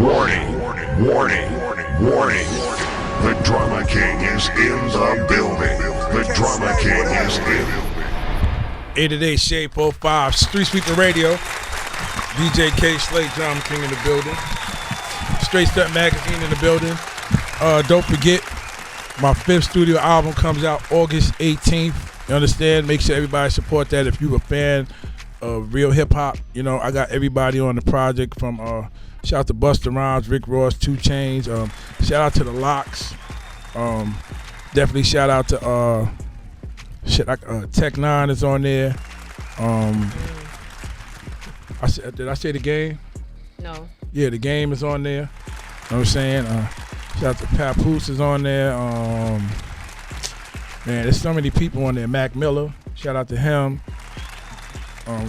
Warning, warning, warning. The Drama King is in the building. The Drama King is in. 8-8 Shade45 Streetsweeper Radio. DJ Kayslay, Drama King in the building. Straight Step Magazine in the building. Don't forget, my 5th studio album comes out August 18th. You understand? Make sure everybody support that. If you're a fan of real hip hop, you know, I got everybody on the project from shout out to Busta Rhymes, Rick Ross, 2 Chainz. Shout out to the Locks. Definitely shout out to Tech 9 is on there. Did I say the game? No. Yeah, the game is on there. You know what I'm saying? Shout out to Papoose is on there. Man, there's so many people on there. Mac Miller, shout out to him.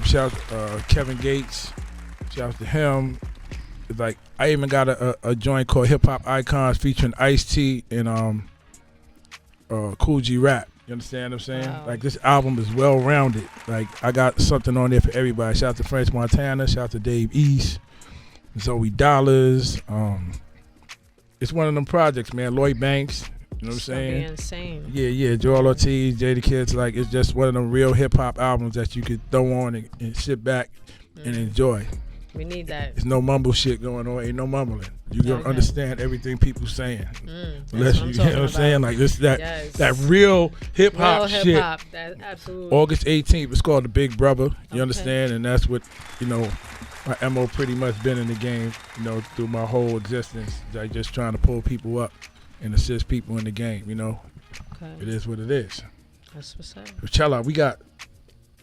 Shout out to Kevin Gates. Shout out to him. It's like I even got a joint called Hip Hop Icons featuring Ice-T and Cool G Rap. You understand what I'm saying? Wow. Like, this album is well rounded. Like, I got something on there for everybody. Shout out to French Montana. Shout out to Dave East. Zoe Dollars. It's one of them projects, man. Lloyd Banks. You know what I'm saying? Insane. Yeah. Joel Ortiz, Jada Kids. Like, it's just one of them real hip hop albums that you could throw on and sit back and enjoy. We need that. There's no mumble shit going on. Ain't no mumbling. You don't understand everything people saying. Unless you know what I'm saying? Like, this that real hip hop shit. Real hip hop. That absolutely. August 18th. It's called The Big Brother. You understand? And that's what, you know, my MO pretty much been in the game, you know, through my whole existence. Like, just trying to pull people up and assist people in the game, you know. Okay. It is what it is. That's what's up. Chala, we got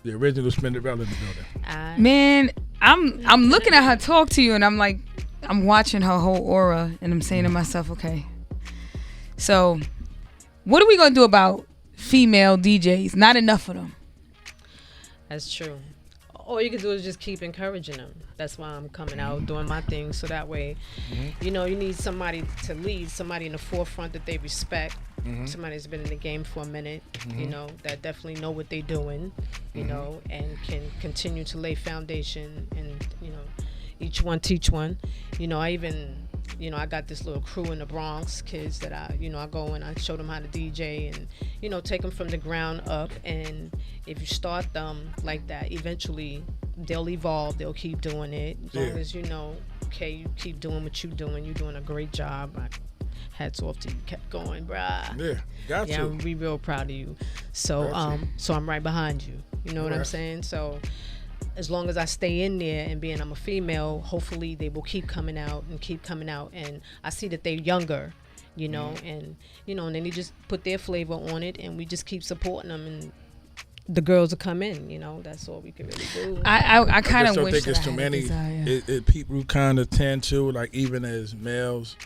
the original Spindarella in the building. Man, I'm looking at her talk to you, and I'm like, I'm watching her whole aura, and I'm saying to myself, okay, so what are we gonna do about female DJs? Not enough of them. That's true. All you can do is just keep encouraging them. That's why I'm coming out, doing my thing, so that way, you know, you need somebody to lead, somebody in the forefront that they respect, somebody that's been in the game for a minute, you know, that definitely know what they're doing, you know, and can continue to lay foundation and, you know, each one teach one. You know, I even, you know, I got this little crew in the Bronx, kids that I go and I show them how to DJ and, you know, take them from the ground up. And if you start them like that, eventually they'll evolve. They'll keep doing it. As long as you know, okay, you keep doing what you're doing. You're doing a great job. Hats off to you. Kept going, bruh. Yeah, got to. I'm real proud of you. So, so I'm right behind you. You know what I'm saying? So, as long as I stay in there and being I'm a female, hopefully they will keep coming out. And I see that they're younger, you know, and, you know, and then they just put their flavor on it and we just keep supporting them and the girls will come in, you know. That's all we can really do. I kind of wish think that it's I too had many. desire. People who kind of tend to, like, even as males,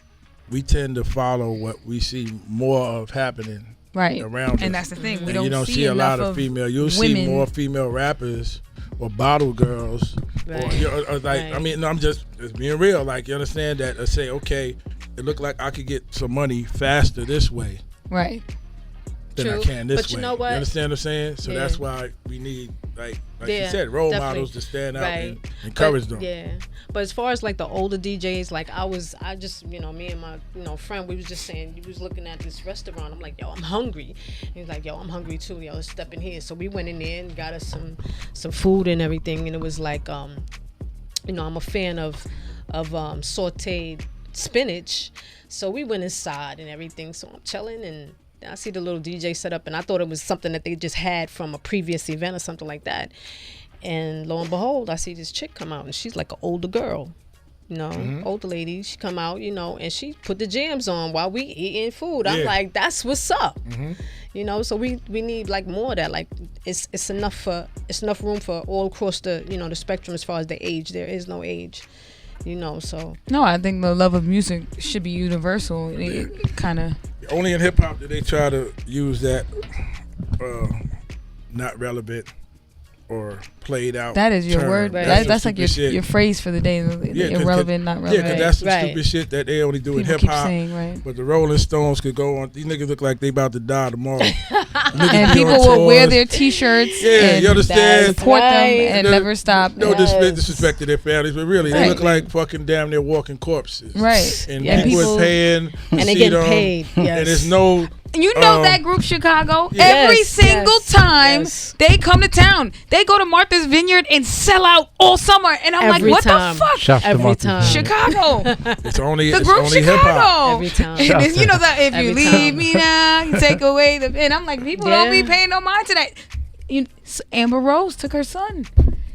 we tend to follow what we see more of happening around us. And that's the thing. We you don't see a lot of female. You'll see more female rappers or bottle girls. Or like, I mean, no, I'm just being real. Like, you understand that? I say, okay, it looked like I could get some money faster this way. Right. Than I can this but way. You know what? You understand what I'm saying? So that's why we need, like you said, role models to stand out and encourage them. Yeah. But as far as like the older DJs, like I just, you know, me and my, you know, friend, we was just saying, he was looking at this restaurant. I'm like, yo, I'm hungry. He was like, yo, I'm hungry too. Yo, let's step in here. So we went in there and got us some food and everything. And it was like, you know, I'm a fan of sauteed spinach. So we went inside and everything. So I'm chilling and I see the little DJ set up, and I thought it was something that they just had from a previous event or something like that. And lo and behold, I see this chick come out, and she's like an older girl, you know, older lady. She come out, you know, and she put the jams on while we eating food. I'm like, that's what's up, you know. So we need like more of that. Like it's enough room for all across the, you know, the spectrum as far as the age. There is no age. You know, so no, I think the love of music should be universal. It kind of only in hip hop do they try to use that not relevant or played out. That is your term. word. Right. That's like your phrase for the day. Irrelevant, not relevant. Yeah, because that's the Right. stupid shit that they only do in People hip keep hop. saying, right. But the Rolling Stones could go on. These niggas look like they about to die tomorrow. Niggas And be people on will wear tours. their T-shirts Yeah, and you understand? support them Right. and never stop. No Yes. disrespect to their families, but really, they Right. look like fucking damn near walking corpses. Right. And Yeah. people People- are paying to And they see getting them, paid. And Yes. there's no. You know that group Chicago? Yes. Every Yes, single yes, time yes. they come to town, they go to Martha's Vineyard and sell out all summer. And I'm Every like, what time. the fuck? Shouts to Every Martha's time. Vineyard. Chicago. It's only The it's group only hip hop. Chicago. Every time. And then, you know that if you Every leave time. me now, you take away the. And I'm like, people don't be Yeah. paying no mind to that. Amber Rose took her son.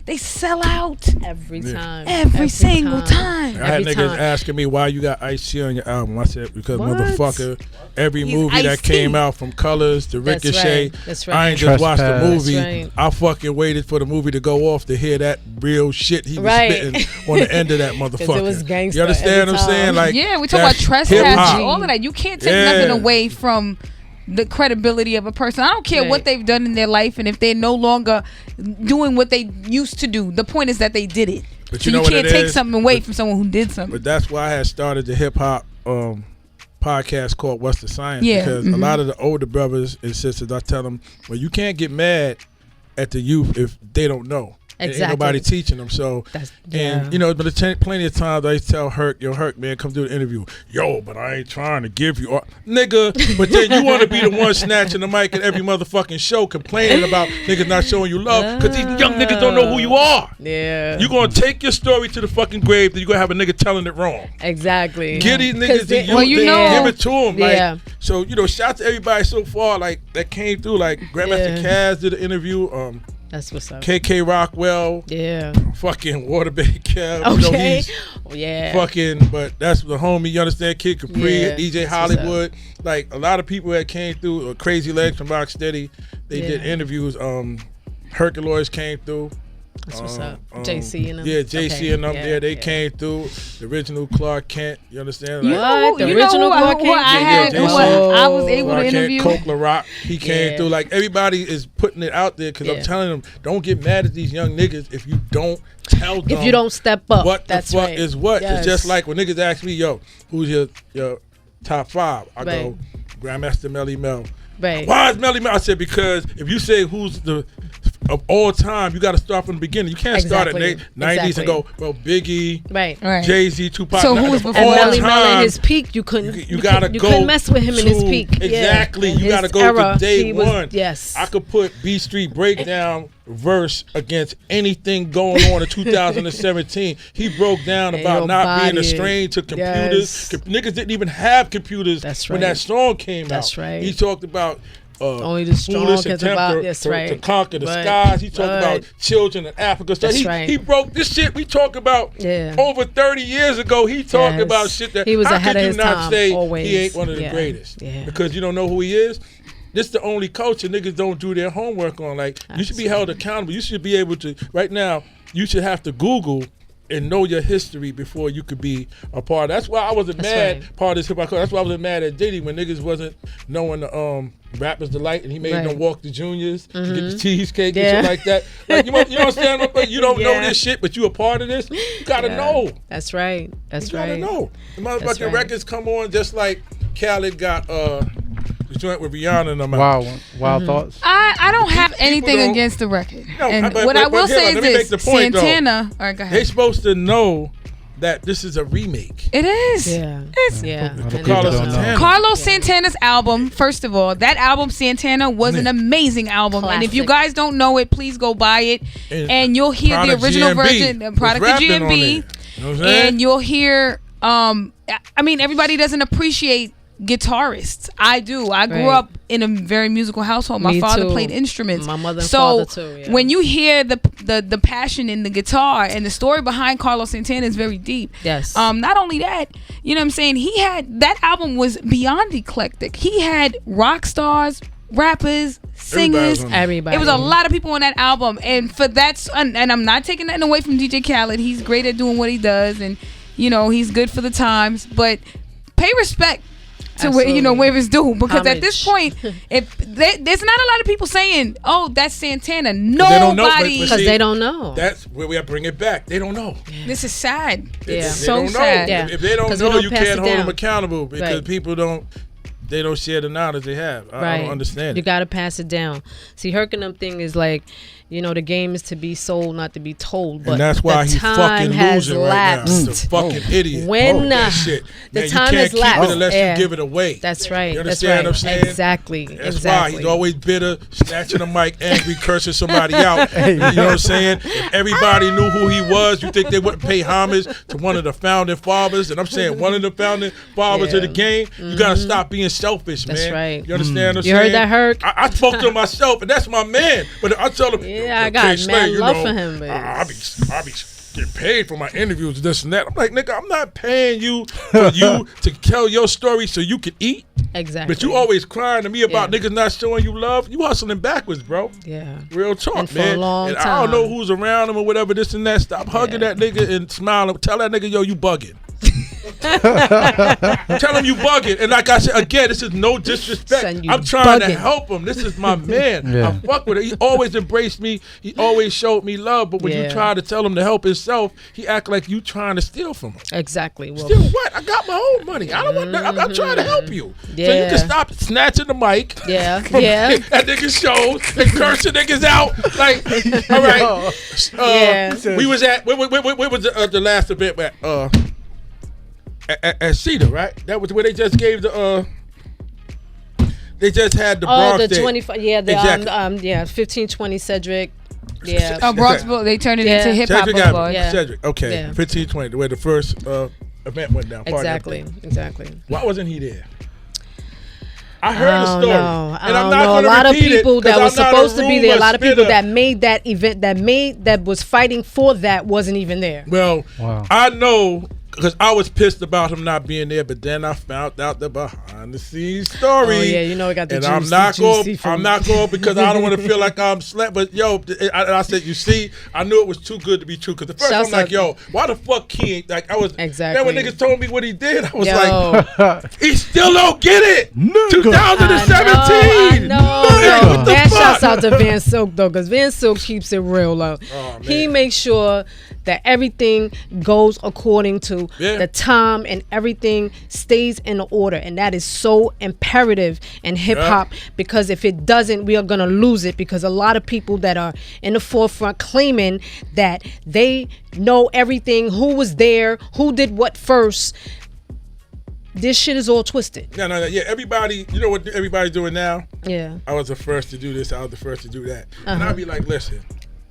They sell out Every Yeah. time. every single time. I had Every niggas time. asking me why you got Ice-T on your album. I said because What? motherfucker, every He's movie that Ice-T. came out from Colors to That's Ricochet, right. That's right. I ain't just watched the Trespass. movie. That's right. I fucking waited for the movie to go off to hear that real shit he was Right. spitting on the end of that motherfucker. it was gangsta You understand every what I'm saying? time. Like Yeah, we talk about that's trespass, hip-hop. all of that. You can't take Yeah. nothing away from the credibility of a person. I don't care Right. what they've done in their life and if they're no longer doing what they used to do. The point is that they did it. But So you know you what can't it take is? something away from someone who did something. But that's why I had started the hip hop podcast called What's the Science? Yeah, Because a lot of the older brothers and sisters, I tell them, well, you can't get mad at the youth if they don't know. Exactly. Ain't nobody teaching them. So, That's- and yeah. you know, but plenty of times I used to tell Herc, yo, Herc, man, come do the interview. Yo, but I ain't trying to give you, nigga. But then you want to be the one snatching the mic at every motherfucking show, complaining about niggas not showing you love because these young niggas don't know who you are. Yeah. You gonna take your story to the fucking grave, then you gonna have a nigga telling it wrong. Exactly. Give these 'Cause niggas they- the Well, youth, you they know- give it to them. Yeah. Like, so, you know, shout to everybody so far, like, that came through. Like, Grandmaster Yeah. Kaz did an interview. That's what's up. KK Rockwell, Yeah. fucking Waterbay Kev. You know, Okay. he's Yeah. fucking, but that's the homie, you understand? Kid Capri, Yeah, DJ that's what's Hollywood. Like, a lot of people that came through, Crazy Legs from Rocksteady, they did Yeah. interviews. Herculoids came through. That's what's up. JC and them. Yeah, JC Okay. and them Yeah, there. They yeah. came through. The original Clark Kent, you understand? You Like, know who, The you know original who, Clark who Kent? I Yeah, had, yeah, who Jason. I was able Clark to Kent, interview. Coke LaRock, he came Yeah. through. Like, everybody is putting it out there because I'm Yeah. telling them, don't get mad at these young niggas if you don't tell them. If you don't step up, what that's the fuck right. is what? Yes. It's just like when niggas ask me, yo, who's your top five? I Right. go, Grandmaster Melly Mel. Right. Why is Melly Mel? I said, because if you say who's the of all time, you got to start from the beginning. You can't start Exactly. at 90s and go, well, Biggie, Right. Right. Jay-Z, Tupac. So Nah, who was of before all And Melly Mel time, at his peak, you couldn't. you gotta you go. couldn't mess with him in his to- peak. Exactly. Yeah. You In gotta his go era, to day he was- one. Yes. I could put B Street Breakdown verse against anything going on in 2017. He broke down And about your not being a body. strain to computers. Yes. Niggas didn't even have computers That's when right. that song came out. That's right. He talked about Only the strong foolish can and temper survive. That's to right. conquer the Right. skies. He talked Right. about children in Africa. So That's he, right. he broke this shit we talk about Yeah. over 30 years ago. He talked Yes. about shit that He was how ahead could of you his not time, say always. he ain't one of the Yeah. greatest? Yeah. Because you don't know who he is. This the only culture niggas don't do their homework on. Like, you should be held accountable. You should be able to, right now, you should have to Google and know your history before you could be a part. That's why I wasn't That's mad right. part of this hip hop. That's why I wasn't mad at Diddy when niggas wasn't knowing the Rappers Delight and he made Right. them walk the juniors to get the cheesecake and Yeah. shit like that. Like, you understand? But you don't know Yeah. this shit, but you a part of this. You gotta Yeah. know. That's right. That's You right. gotta know. The That's motherfucking right. records come on just like Khaled got the joint with Rihanna and them out. Wild Mm-hmm. thoughts. I don't have People anything don't- against the record. No, And but- what I but will here, say let me make is the this: point, though. Santana. All right, go They ahead. supposed to know that this is a remake. It is. Yeah. It's Yeah. People And Carlos they don't know. Santana. Carlos Santana's album, first of all, that album Santana was an amazing album, and if you Classic. guys don't know it, please go buy it, and you'll hear the Product original GMB version, was Product of rapping on GMB, there. You know what I'm saying? and you'll hear. I mean, everybody doesn't appreciate guitarists. I do. I grew Right. up in a very musical household. My Me father too. played instruments. My mother and so father too, yeah. when you hear the passion in the guitar and the story behind Carlos Santana is very deep. Yes. Not only that, you know what I'm saying? He had that album was beyond eclectic. He had rock stars, rappers, singers. on there. Everybody. It was a lot of people on that album, and for that, and I'm not taking nothing away from DJ Khaled. He's great at doing what he does, and you know he's good for the times. But pay respect to where, you know, Absolutely. where it's due. Because at this Homage. point, there's not a lot of people saying, "Oh, that's Santana." they don't know, Nobody. but Because see, they don't know. That's where we have to bring it back. They don't know. This is sad. Yeah. They So don't know. sad. Yeah. If they don't 'Cause we know, don't you pass can't it hold them down. accountable because Right. people don't. They don't share the knowledge they have. I don't understand You it. got to pass it down. See, Herkenham thing is like, you know, the game is to be sold, not to be told. But And that's why the he's time fucking has losing right now. lapsed. He's a fucking idiot. When that shit. the Man, time you can't has keep lapsed. it unless Yeah. you give it away. That's right. You That's understand right. what I'm saying? Exactly. That's exactly. why he's always bitter, snatching the mic, angry, cursing somebody out. You know what I'm saying? If everybody knew who he was, you think they wouldn't pay homage to one of the founding fathers? And I'm saying one of the founding fathers of the game. You gotta stop being selfish, man. That's right. You understand what I'm You heard saying? that, Herc? I spoke to him myself, and that's my man. But I tell him, Yeah, I "Yo, got Kayslay, mad you love know, for him, but I be getting paid for my interviews, this and that. I'm like, nigga, I'm not paying you for you to tell your story so you can eat. Exactly. But you always crying to me about Yeah. niggas not showing you love. You hustling backwards, bro. Yeah. Real talk, And for a man. long and I don't time. know who's around him or whatever, this and that. Stop hugging Yeah. that nigga and smiling. Tell that nigga, yo, you bugging. Tell him you bugging. And like I said, again, this is no disrespect. Son, you I'm trying to bugging. help him. This is my man. Yeah. I fuck with it. He always embraced me. He always showed me love. But when you Yeah. try to tell him to help himself, he act like you trying to steal from him. Exactly. Well, Steal what? I got my own money. I don't want that. I'm trying to help you. So you Yeah. can stop snatching the mic. yeah. From Yeah. at niggas shows and cursing niggas out. Like, all right. Yeah. We was at where was the last event at Cedar, right? That was where they just gave the they just had the Oh, Bronx the Day. 25. Yeah. The Exactly. 1520 Cedric. Yeah. Oh, Bronx Bowl. They turned it Yeah. into hip hop Cedric got boulevard. Yeah. Cedric. Okay. Yeah. 1520, where the first event went down. Party Exactly. event. Exactly. Why wasn't he there? I heard I the don't story. know. I And I'm don't not know. A gonna lot of repeat it people 'cause that I'm was not supposed to be there, a rumor lot of people spinner. that made that event, that was fighting for that, wasn't even there. Well, Wow. I know because I was pissed about him not being there, but then I found out the behind the scenes story. Oh yeah, you know I got the And juicy, I'm not juicy going because I don't want to feel like I'm slept. But yo, I said, you see, I knew it was too good to be true. Because at first Shouts I'm like, out- yo, why the fuck he ain't like I was Exactly. Then when niggas told me what he did, I was Yo. like, he still don't get it. Nigga. 2017. I know. Nigga, what the Man, fuck? shouts out to Van Silk though, because Van Silk keeps it real low. Oh, He man. makes sure that everything goes according to Yeah. the time and everything stays in order, and that is so imperative in hip hop because if it doesn't, we are gonna lose it. Because a lot of people that are in the forefront claiming that they know everything, who was there, who did what first. This shit is all twisted. No. Yeah, everybody, you know what everybody's doing now? Yeah. I was the first to do this, I was the first to do that. And I'd be like, listen,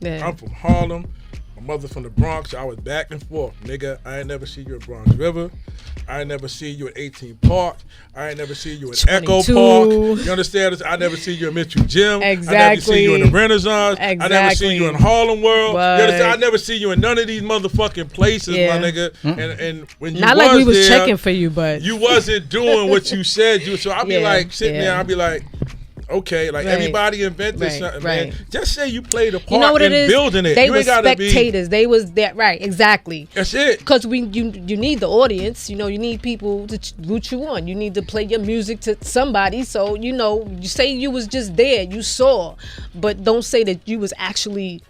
Yeah. I'm from Harlem. My mother from the Bronx. I was back and forth. Nigga, I ain't never see you at Bronx River. I ain't never see you at 18 Park. I ain't never see you at Echo 22. Park. You understand this? I never see you at Mitchell Gym. I never see Exactly. you in the Renaissance. I never see Exactly. you in Harlem World. You understand? I What? never see you in none of these motherfucking places, Yeah. my nigga. And when you Not like we was there, checking for you, but you wasn't doing what you said you. So I'll be Yeah, like sitting there. yeah. I'll be like, okay, like Right. everybody invented Right, something, right. man. Just say you played a part you know what in it is? building it. They You were ain't gotta be. spectators. They was there, right? Exactly. That's it. Because you need the audience. You know, you need people to root you on. You need to play your music to somebody. So you know, you say you was just there, you saw, but don't say that you was actually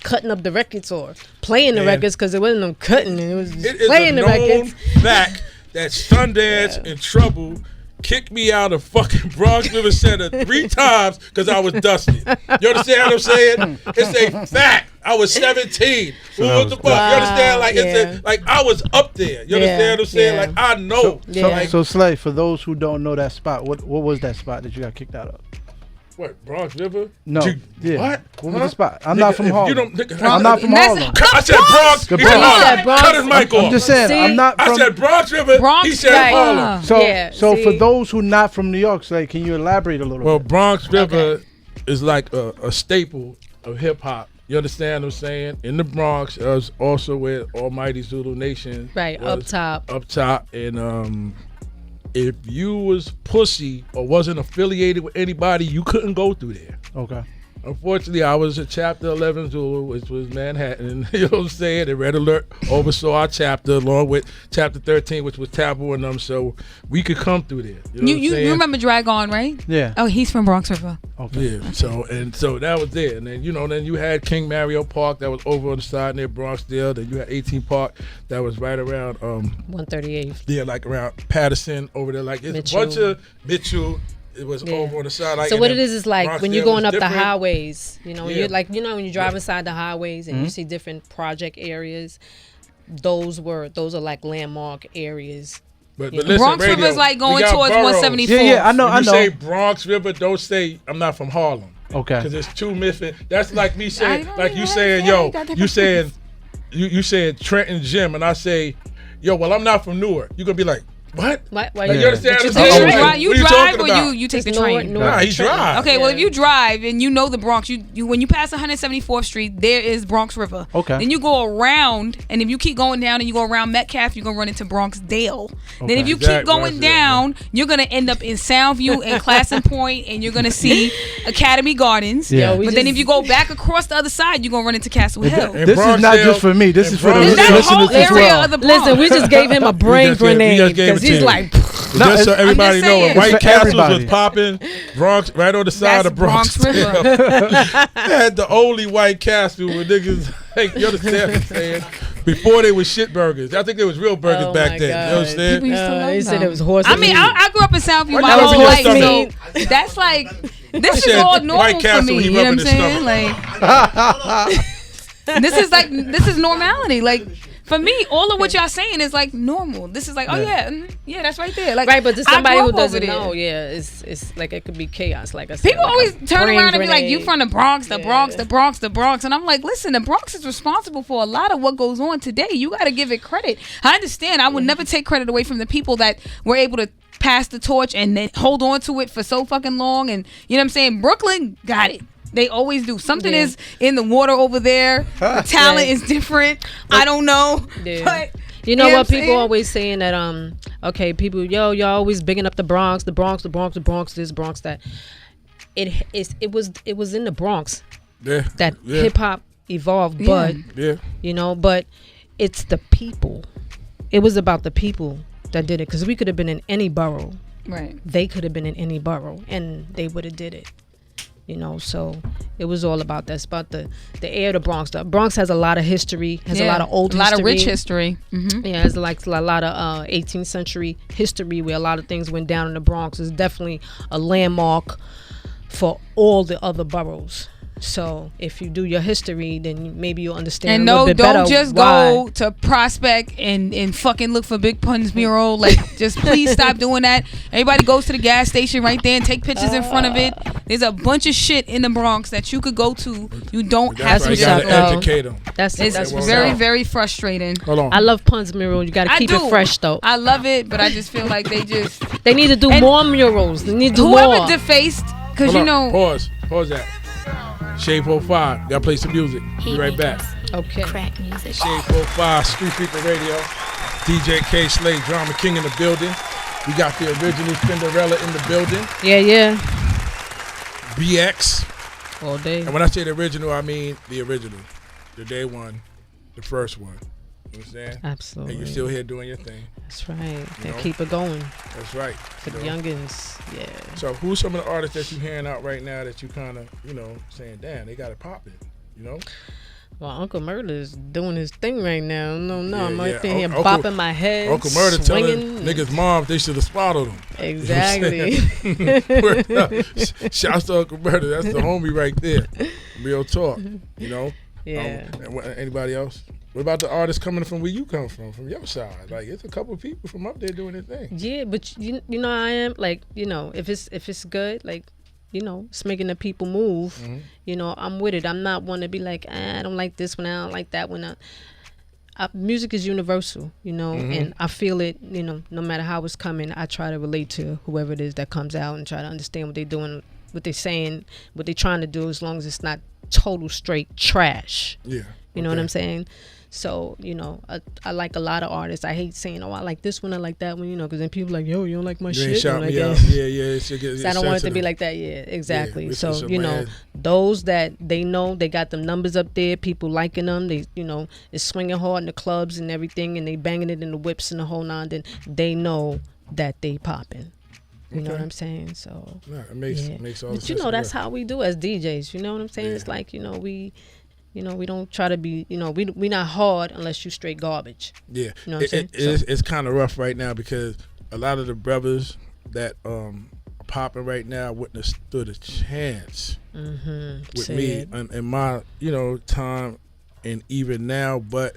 cutting up the records or playing the Man. records because it wasn't no cutting. It was just It is playing a the known records. fact that Sundance and Trouble kicked me out of fucking Bronx River Center 3 times because I was dusty. You understand what I'm saying? It's a fact. I was 17. So What that the was fuck? You understand? Like yeah. it's like I was up there. You Yeah, understand what I'm saying? yeah. Like I know. Yeah. Like So Slay, for those who don't know that spot, what was that spot that you got kicked out of? what? Bronx River? No. Yeah. What? What Huh? was the spot? I'm Nigga, not from if Harlem. You don't, nigga, I'm not from That's- Harlem. I said Bronx. The He said Bronx. Harlem. He said Bronx. Cut his mic off. I'm just saying, See? I'm not I from. said Bronx River. Bronx, He said right. Harlem. So, Yeah, so for see? those who not from New York, Slay, can you elaborate a little Well, bit? Bronx River Okay. is like a staple of hip hop. You understand what I'm saying? In the Bronx, is also where Almighty Zulu Nation Right, was up top. Up top, and if you was pussy or wasn't affiliated with anybody, you couldn't go through there. Okay. Unfortunately, I was a Chapter 11 Zulu, which was Manhattan. You know what I'm saying? The Red Alert oversaw our chapter along with Chapter 13, which was Taboo and them, so we could come through there. You know what I'm saying? You remember Dragon, right? Yeah. Oh, he's from Bronx River. Okay. Yeah, so that was there. And then, then you had King Mario Park that was over on the side near Bronxdale. Then you had 18 Park that was right around 138th. Yeah, like around Patterson over there. Like it's Mitchell. a bunch of Mitchell. It was over on the side. Like, so what it is like when you're going up the highways, when Yeah. you're when you drive inside the highways and you see different project areas, those are like landmark areas. But listen, Bronx radio, River's like going we got towards boroughs. 174. Yeah, I know. When you say Bronx River, don't say I'm not from Harlem. Okay. Because it's too missing. That's like me saying, I like don't you even saying, understand. yo, you saying, you saying Trenton Jim, and I say, yo, well, I'm not from Newark. You gonna be like, what? Why Like, you you understand? but what I'm saying? you What You are you drive talking or about? you take the It's train? Newark. Nah, he drive. Okay, well, Yeah. if you drive and you know the Bronx, you when you pass 174th Street, there is Bronx River. Okay. Then you go around, and if you keep going down and you go around Metcalf, you're gonna run into Bronxdale. Then if you keep Exactly. going Bronxdale, down, you're gonna end up in Soundview and Classen Point, and you're gonna see Academy Gardens. Yeah. Yo, we But then just- if you go back across the other side, you're gonna run into Castle Hill. And This is not Bronxdale- just for me. This and is for the Bronxdale- That whole listeners as area well. of the Bronx. Listen, we just gave him a brain just gave grenade it because to he's you. like, Just so everybody just know, when saying. White It's for Castles was everybody. popping, Bronx right on the side That's of Bronx. Bronx River. Had the only White Castle where niggas, like, you understand what I'm saying? Before they was shit burgers. I think there was real burgers Oh back my then. You know what I'm God. saying? People used to love he said them. it was horse. I mean, meat. I grew up in Soundview my That was whole horse life, meat. so that's like this is said all White normal for Castle, me. he You know what I'm rubbing his saying? stomach. Like this is normality. Like for me, all of what y'all saying is like normal. This is like, oh yeah, that's right there. Like Right, but to I somebody grew who up over doesn't there. know, it's like it could be chaos. Like I said, People like always a turn brain around and be like, "You grenade. from the Bronx, the Yeah. Bronx, the Bronx, the Bronx," and I'm like, "Listen, the Bronx is responsible for a lot of what goes on today. You got to give it credit. I understand. I would never take credit away from the people that were able to pass the torch and then hold on to it for so fucking long. And you know what I'm saying? Brooklyn got it. They always do. Something Yeah. is in the water over there. The talent Yeah. is different. I don't know, Yeah. but." You know what what? I'm People saying? always saying that okay, people, y'all always bigging up the Bronx, the Bronx, the Bronx, the Bronx, this, Bronx, that. It was in the Bronx Yeah. that yeah. hip hop evolved, Yeah. but Yeah. but it's the people. It was about the people that did it, because we could have been in any borough. Right. They could have been in any borough and they would have did it. So it was all about that. It's about the air of the Bronx. The Bronx has a lot of history, has a lot of old a lot history. of rich history. Mm-hmm. Yeah, it's like a lot of 18th century history where a lot of things went down in the Bronx. It's definitely a landmark for all the other boroughs. So if you do your history, then maybe you'll understand And a little no, bit don't better just why. go to Prospect and fucking look for Big Pun's mural. Like, just please stop doing that. Everybody goes to the gas station right there and take pictures in front of it. There's a bunch of shit in the Bronx that you could go to. You don't have That's to why you what's just up, gotta though. educate them. That's It's what's very, up. very frustrating. Hold on. I love Pun's mural. You got to I keep do. it fresh, though. I love it, but I just feel like they just They need to do And more murals. They need to do whoever more. defaced, because Hold you on. know. Pause that. Shade45. Gotta play some music. Be right back. Okay. Crack music. Shade45 Streetsweeper Radio. DJ Kayslay, Drama King in the building. We got the original Spindarella in the building. Yeah. BX. All day. And when I say the original, I mean the original. The day one. The first one. You understand? Absolutely. And you're still here doing your thing. That's right. And know? keep it going That's right. for You the know? youngins. Yeah. So who's some of the artists that you hearing out right now that you kind of, saying, damn, they got it popping, Well, Uncle Murder is doing his thing right now. No, Yeah, I'm right yeah. there here Uncle- bopping my head. Uncle Murder swinging. telling niggas' moms they should have swallowed him. Exactly. Word up. Shouts to Uncle Murder. That's the homie right there. Real talk, Yeah. Anybody else? What about the artists coming from where you come from your side? Like, it's a couple of people from up there doing their thing. Yeah, but you know I am like, if it's good, like, it's making the people move. Mm-hmm. I'm with it. I'm not one to be like, I don't like this one, I don't like that one. Music is universal, Mm-hmm. and I feel it, no matter how it's coming, I try to relate to whoever it is that comes out and try to understand what they're doing, what they're saying, what they're trying to do, as long as it's not total straight trash. Yeah. You know what I'm saying? So, you know, I like a lot of artists. I hate saying, oh, I like this one, I like that one, you know, because then people like, yo, you don't like my You shit. ain't shout like me out. that. Yeah. So I don't want it to be like that. Yeah, exactly. Yeah, so, it's a you know, brand. those that they know, they got them numbers up there, people liking them, they, you know, it's swinging hard in the clubs and everything, and they banging it in the whips and the whole nine, then they know that they popping. You know what I'm saying? So No, it makes all the but sense you know, in the that's world. how we do as DJs. You know what I'm saying? Yeah. It's like, you know, we don't try to be, you know, we not hard unless you straight garbage. Yeah, You know what I'm saying? it's kind of rough right now because a lot of the brothers that are popping right now wouldn't have stood a chance with Say me it. in my, you know, time and even now, but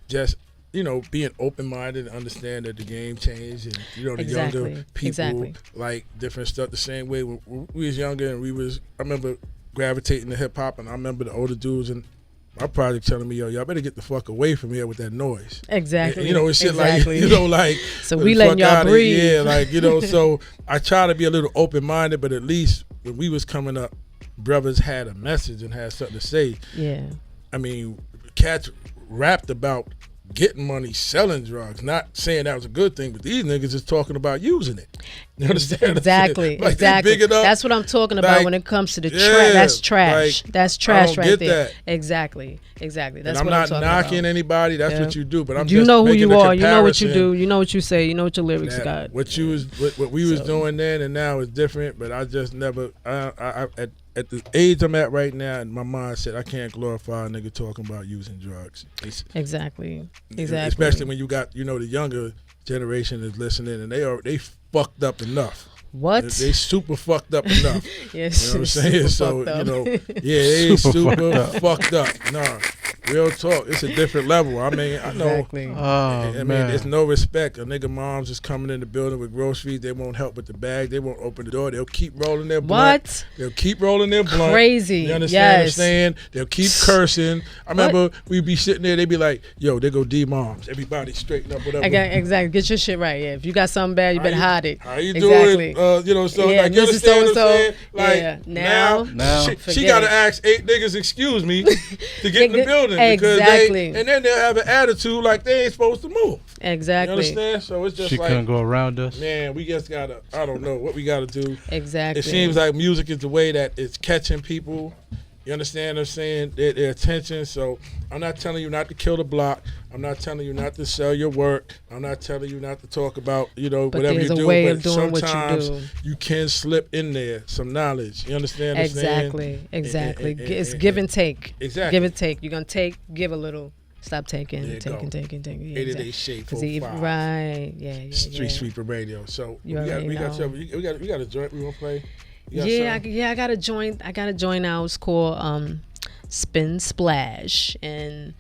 just, you know, being open-minded and understand that the game changed and, you know, the Exactly. younger people Exactly. like different stuff the same way. When we was younger and I remember gravitating to hip-hop, and I remember the older dudes and my project telling me, yo, y'all better get the fuck away from here with that noise. Exactly. You know, and shit exactly. like, you know, like. So the we letting fuck y'all outta breathe. here. Yeah, like, you know, so I try to be a little open-minded, but at least when we was coming up, brothers had a message and had something to say. Yeah. I mean, cats rapped about getting money, selling drugs, not saying that was a good thing, but these niggas is talking about using it. You understand? Exactly. Like, exactly. They big it up. That's what I'm talking about like, when it comes to the yeah, trash. That's trash. like, That's I trash don't right get there. that. Exactly. Exactly. That's and I'm what not I'm talking knocking about. anybody. That's Yeah. what you do. But I'm You just know who making you a are. You know what you comparison do. You know what you say. You know what your lyrics that got. what we was So- doing then and now is different. But I just never. At the age I'm at right now, in my mindset, I can't glorify a nigga talking about using drugs. Exactly. Especially when you got, you know, the younger generation is listening and they fucked up enough. What? They super fucked up enough. Yes. You know what I'm saying? So, you know, yeah, they super fucked up. Nah, real talk. It's a different level. I mean, I know. Exactly. Oh, I mean, man. there's no respect. A nigga mom's just coming in the building with groceries. They won't help with the bag. They won't open the door. They'll keep rolling their blunt. What? They'll keep rolling their blunt. Crazy. You understand what I'm Yes. saying? They'll keep cursing. I remember we'd be sitting there. They'd be like, yo, they go D-moms. Everybody straighten up, whatever. Exactly. Get your shit right. Yeah. If you got something bad, you better hide it. How you Exactly. doing? You know, so Yeah, like, you Mrs. understand what I'm So-and-so. saying? Like, Yeah. Now, she forget got to it. ask 8 niggas, excuse me, to get in the building. Because Exactly. and then they'll have an attitude like they ain't supposed to move. You Exactly. understand? So it's just She like, couldn't go around us. man, we just got to, I don't know what we got to do. Exactly. It seems like music is the way that it's catching people. You understand what I'm saying? Their attention. So I'm not telling you not to kill the block. I'm not telling you not to sell your work. I'm not telling you not to talk about, you know, But whatever there's you a do. way But of doing what you sometimes do. you can slip in there some knowledge. You understand what I'm saying? Exactly. And- It's give and take. Exactly. Give and take. You're gonna take, give a little. Stop taking, There you go. taking. Yeah, 888 exactly. Shade 'Cause he- 45. right. Yeah. Street Sweeper Radio. So You already we got know. we got a joint we want to play. You got Yeah, something? I got a joint. I got a joint out. It's called Spin Splash, and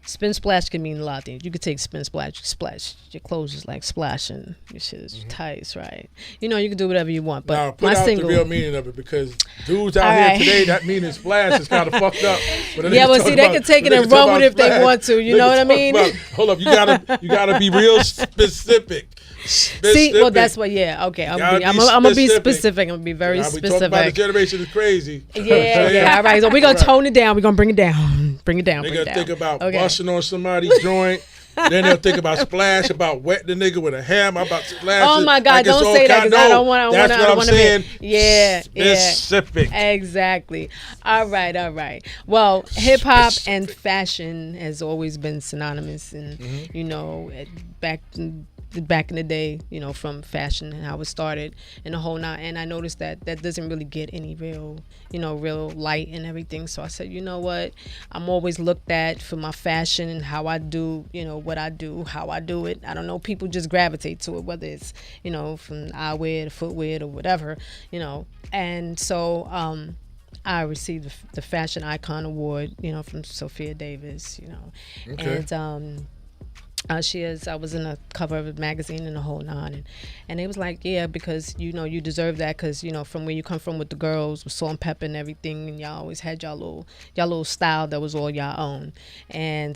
Spin Splash can mean a lot of things. You could take Spin Splash, splash. Your clothes is like splashing. Your shit is tight, right? You know, you can do whatever you want. But Now, put my out single, the real meaning of it, because dudes out All here right. today, that meaning splash is kind of fucked up. But Yeah, well, see, they can take it and run with it if they want to, you know what I mean? Hold up, you gotta be real specific. see, well, that's what. Yeah, okay. I'm Gotta gonna be be specific. specific. I'm gonna be very We talking about the specific. generation is crazy. Yeah. All right. So we're gonna tone it down. We're gonna bring it down. Bring it down. They Bring it gonna down. think about Okay. busting on somebody's joint. Then they'll think about splash, about wet the nigga with a hammer, about splash. Oh my God! like it's Don't all say that kind- because I no, don't want. That's what I'm saying. Yeah. Specific. Exactly. All right. Well, hip hop and fashion has always been synonymous, and you know, back in the day, you know, from fashion and how it started and the whole nine. And I noticed that doesn't really get any real light and everything. So I said, you know what? I'm always looked at for my fashion and how I do, you know, what I do, how I do it. I don't know. People just gravitate to it, whether it's, you know, from eyewear to footwear to whatever, you know. And so, I received the Fashion Icon Award, you know, from Sophia Davis, you know. Okay. And I was in a cover of a magazine and the whole nine, and they was like, yeah, because you know you deserve that, because you know from where you come from with the girls with Salt and Pepper and everything, and y'all always had y'all little style that was all y'all own. And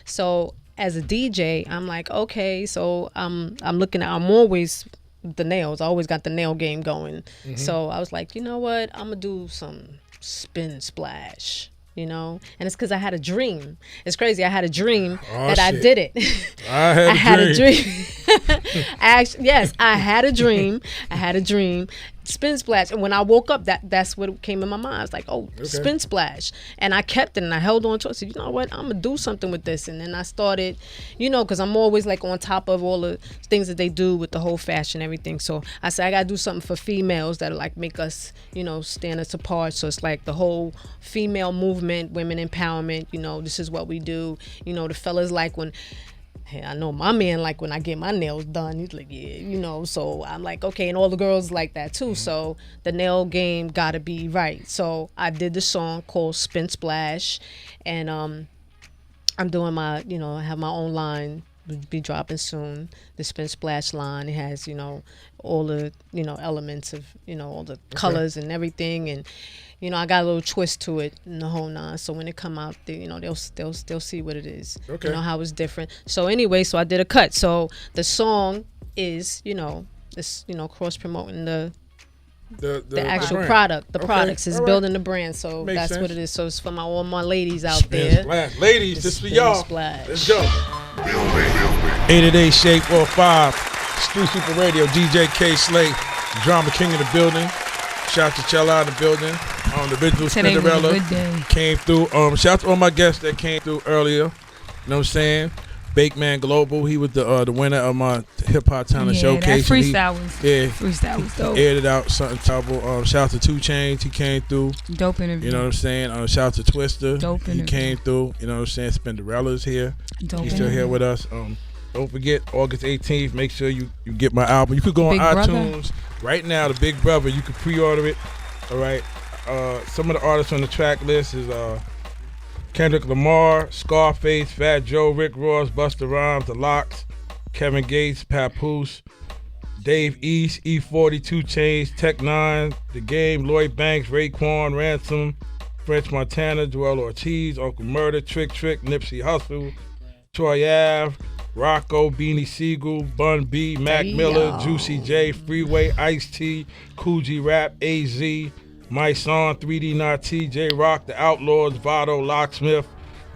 so as a DJ, I'm like, okay, so I'm always the nails. I always got the nail game going. So I was like, you know what, I'm gonna do some spin splash. you know, and it's because I had a dream. It's crazy. I had a dream that I shit. did it. I had a dream. Actually, yes, I had a dream. Spin splash, and when I woke up, that's what came in my mind. I was like, oh, spin splash, and I kept it and I held on to it. I said, you know what, I'm gonna do something with this, and then I started, you know, because I'm always like on top of all the things that they do with the whole fashion, everything. So I said I gotta do something for females that like make us, you know, stand us apart. So it's like the whole female movement, women empowerment. You know, this is what we do. You know, the fellas like when. Hey, I know my man like when I get my nails done, he's like, yeah, you know, so I'm like, okay, and all the girls like that too. So the nail game gotta be right. So I did the song called Spin Splash, and I'm doing my, you know, I have my own line, be dropping soon, the Spin Splash line. It has, you know, all the, you know, elements of, you know, all the colors and everything, and you know, I got a little twist to it in the whole nine. So when it come out, they, you know, they'll see what it is. Okay. You know how it's different. So anyway, so I did a cut. So the song is, you know, this, you know, cross promoting the actual brand. product. The products is building the brand. So Makes that's sense. what it is. So it's for all my ladies out there. Splash. Ladies, this for y'all. Splash. Let's go. 888 Shade45 Streetsweeper Radio. DJ Kayslay, Drama King in the building. Shout out to Chella in the building. The original Today was a Spindarella good day. came through. Shout out to all my guests that came through earlier. You know what I'm saying? Bakeman Global, he was the winner of my hip hop talent showcase. That freestyle was dope. Aired it out, something terrible. Shout out to 2 Chainz, he came through. Dope interview. You know what I'm saying? Shout out to Twister, Dope he interview. came through. You know what I'm saying? Spindarella's here. Dope He's still interview. here with us. Don't forget, August 18th, make sure you get my album. You could go on Big Brother. iTunes right now, The Big Brother. You can pre-order it. All right. Some of the artists on the track list is Kendrick Lamar, Scarface, Fat Joe, Rick Ross, Busta Rhymes, The Lox, Kevin Gates, Papoose, Dave East, E40, 2 Chainz, Tech 9, The Game, Lloyd Banks, Raekwon, Ransom, French Montana, Joel Ortiz, Uncle Murder, Trick, Nipsey Hussle, Troy Ave, Rocco, Beanie Siegel, Bun B, Mac Miller, Juicy J, Freeway, Ice-T, Coogee Rap, AZ, My Son, 3D Not T, J Rock, The Outlaws, Vado, Locksmith,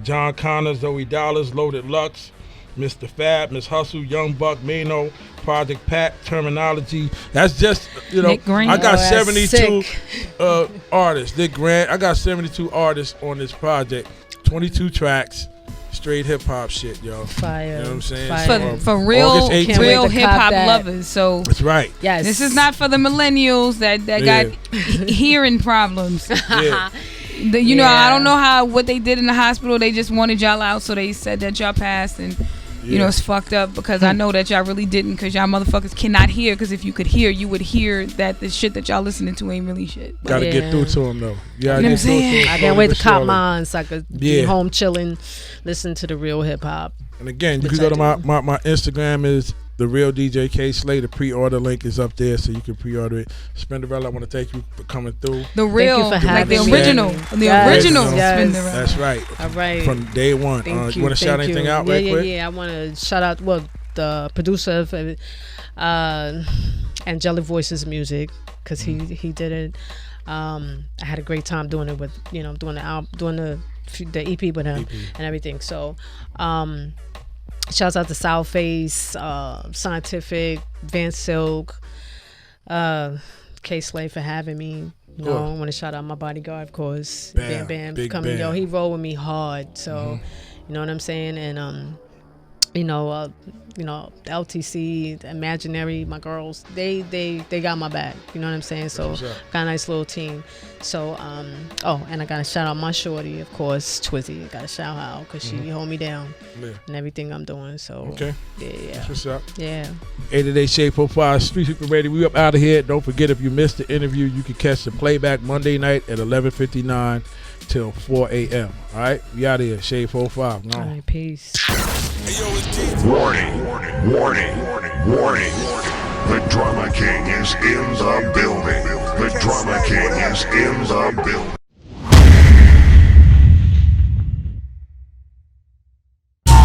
John Connor, Zoe Dollars, Loaded Lux, Mr. Fab, Miss Hustle, Young Buck, Mano, Project Pat, Terminology. That's just, you know, Nick Grant. I got Oh, that's 72 sick. artists. Nick Grant, I got 72 artists on this project, 22 tracks. Straight hip hop shit, yo. Fire. You know what I'm saying? Fire. For real August 18th. Can't wait to hip hop cop that. lovers. So That's right. Yes. this is not for the millennials that got hearing problems. Yeah. You know, I Yeah. don't know what they did in the hospital. They just wanted y'all out, so they said that y'all passed, and you know it's fucked up because I know that y'all really didn't, because y'all motherfuckers cannot hear. Because if you could hear, you would hear that the shit that y'all listening to ain't really shit. Gotta Yeah. get through to him though. You gotta You know get what I'm through to saying? him. I can't wait to slowly but cop surely. mine so I could be Yeah. home chilling, listen to the real hip hop. And again, you Which can go I to do. my Instagram is the real DJ Kayslay. The pre-order link is up there, so you can pre-order it. Spindarella, I want to thank you for coming through. The real, for like the having me. original, the Yes, original yes. Spindarella. That's right. All right. From day one. Thank You want to shout thank anything you. out yeah, right quick? Yeah, I want to shout out, well, the producer of Angelic Voices Music, because he did it. I had a great time doing it with, you know, doing the album, doing the EP with him and everything. So, shouts out to Southface, Scientific, Van Silk, Kayslay for having me. You know, I want to shout out my bodyguard, of course. Bam, Bam Big coming. Yo, Bam. he rolled with me hard. So, you know what I'm saying? And you know, LTC, the Imaginary, my girls, they got my back. You know what I'm saying? So What's up? got a nice little team. So and I gotta shout out my shorty, of course, Twizzy. I gotta shout out because she hold me down Yeah. and everything I'm doing. So Okay. yeah, That's what's up. yeah. 888 Shade45 Streetsweeper Radio. We up out of here. Don't forget, if you missed the interview, you can catch the playback Monday night at 11:59 till 4 a.m. All right? We out of here. Shade45. No. All right, peace. Warning, warning, warning. The Drama King is in the building. The Drama King is in the building.